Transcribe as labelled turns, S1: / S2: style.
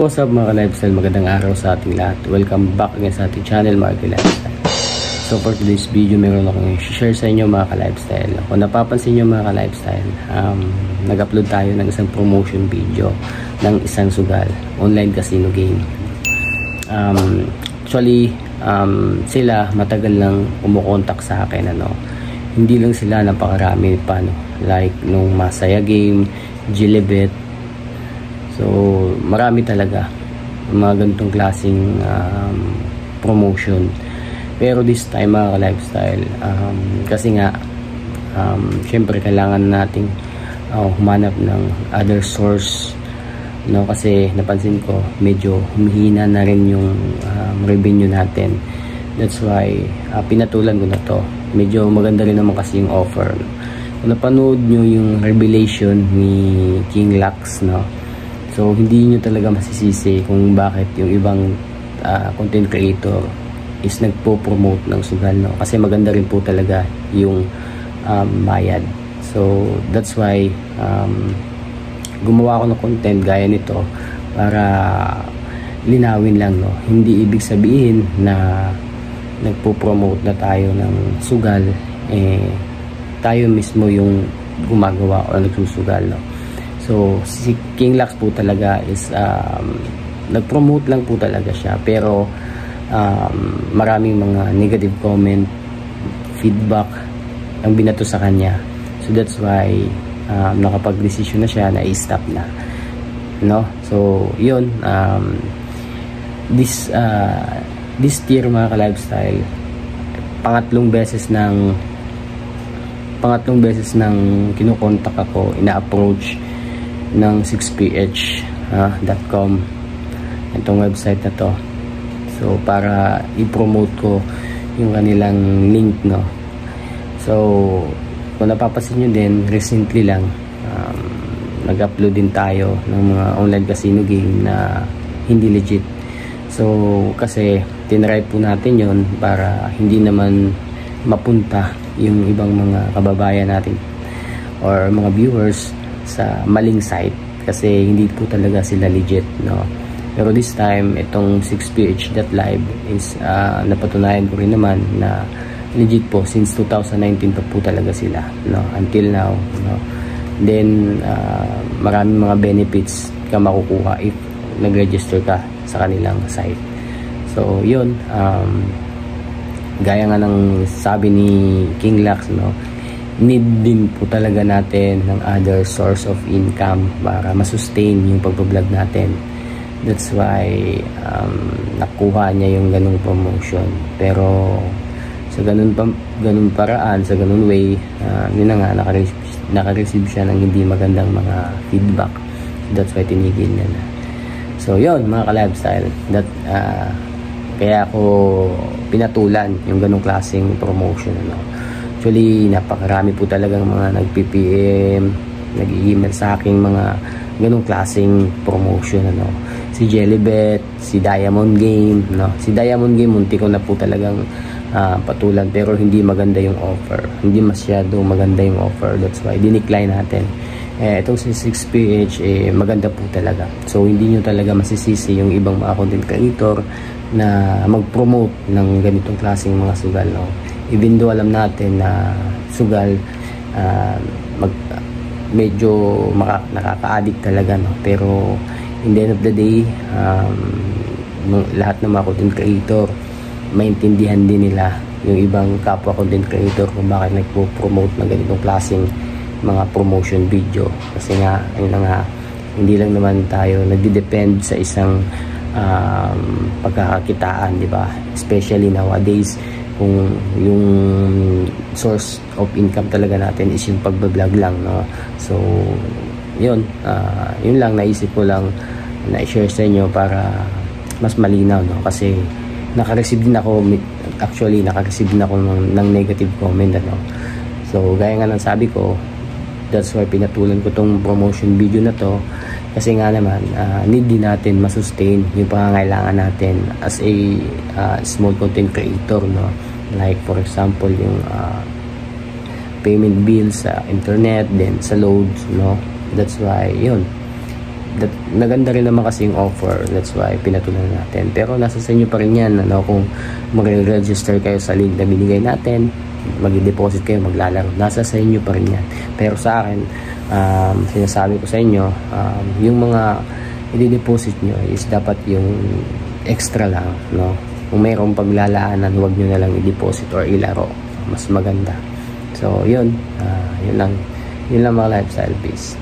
S1: What's up mga ka-lifestyle, magandang araw sa ating lahat. Welcome back again sa ating channel mga ka-lifestyle. So for today's video, meron akong i-share sa inyo mga ka-lifestyle. Kung napapansin nyo mga ka-lifestyle, nag-upload tayo ng isang promotion video ng isang sugal, online casino game. Actually, sila matagal lang kumukontak sa akin. Hindi lang sila, napakarami pa. Like nung Masaya Game, Gilibet. So, marami talaga mga ganitong klaseng promotion. Pero this time mga ka-lifestyle, kasi nga syempre kailangan nating humanap ng other source, kasi napansin ko medyo humihina na rin yung revenue natin. That's why pinatulan ko na to. Medyo maganda rin naman kasi yung offer. Kung napanood nyo yung revelation ni King Lux, so hindi nyo talaga masisisi kung bakit yung ibang content creator is nagpo-promote ng sugal, kasi maganda rin po talaga yung bayad. So that's why gumawa ako ng content gaya nito para linawin lang, hindi ibig sabihin na nagpo-promote na tayo ng sugal, tayo mismo yung gumagawa o nagsusugal, So, si King Lux po talaga is nag-promote lang po talaga siya, pero maraming mga negative comment, feedback ang binato sa kanya. So that's why nakapag-decision na siya na i-stop na, So, yun, this year mga ka-lifestyle, pangatlong beses nang kinukontak ako, ina-approach ng 6ph.com, itong website na to. So para i-promote ko yung kanilang link, So kung napapansin nyo din, recently lang nag-upload din tayo ng mga online casino game na hindi legit. So kasi tinry po natin yon para hindi naman mapunta yung ibang mga kababayan natin or mga viewers sa maling site, kasi hindi po talaga sila legit, Pero this time itong 6ph.live is napatunayan ko rin naman na legit po since 2019 pa po talaga sila, until now, Then maraming mga benefits ka makukuha if nag-register ka sa kanilang site. So yun, gaya nga ng sabi ni King Lux, need din po talaga natin ng other source of income para masustain yung pagbablog natin. That's why nakuha niya yung ganung promotion. Pero sa ganun paraan, sa ganun way, yun na nga, nakareceive siya ng hindi magandang mga feedback. That's why tinigil niya na. So yun mga ka-lifestyle, that kaya ako pinatulan yung ganung klaseng promotion, Actually, napakarami po talagang mga nag-PPM, nag-email sa akin mga ganung klaseng promotion, Si Gilibet, si Diamond Game, Si Diamond Game, munti ko na po talagang patulan, pero hindi maganda yung offer. Hindi masyado maganda yung offer. That's why dinecline natin. Itong si 6ph, maganda po talaga. So, hindi nyo talaga masisisi yung ibang mga content creator na mag-promote ng ganitong klaseng mga sugal, Even though alam natin na sugal medyo nakaka-addict talaga, pero in the end of the day, lahat ng mga content creator maintindihan din nila yung ibang kapwa content creator kung bakit nagpo-promote ng ganitong klaseng mga promotion video. Kasi nga, hindi lang naman tayo nagde-depend sa isang pagkakakitaan, di ba? Especially nowadays, kung yung source of income talaga natin is yung pagbablog lang, So yun lang, naisip ko lang na i-share sa inyo para mas malinaw, kasi naka-receive din ako ng negative comment, So gaya nga ng sabi ko, that's why pinatulan ko tong promotion video na to, kasi nga naman need din natin masustain yung pangangailangan natin as a small content creator, like for example yung payment bills sa internet, then sa loads, That's why yun, naganda rin naman kasi yung offer, that's why pinatulan natin. Pero nasa sa inyo pa rin yan, ano, kung mag-register kayo sa link na binigay natin, mag-deposit kayo, maglalaro, nasa sa inyo pa rin yan. Pero sa akin, sinasabi ko sa inyo, yung mga i-deposit nyo is dapat yung extra lang, no? Kung mayroong paglalaanan, huwag nyo na lang i-deposit or ilaro, mas maganda. So yun lang mga lifestyle base.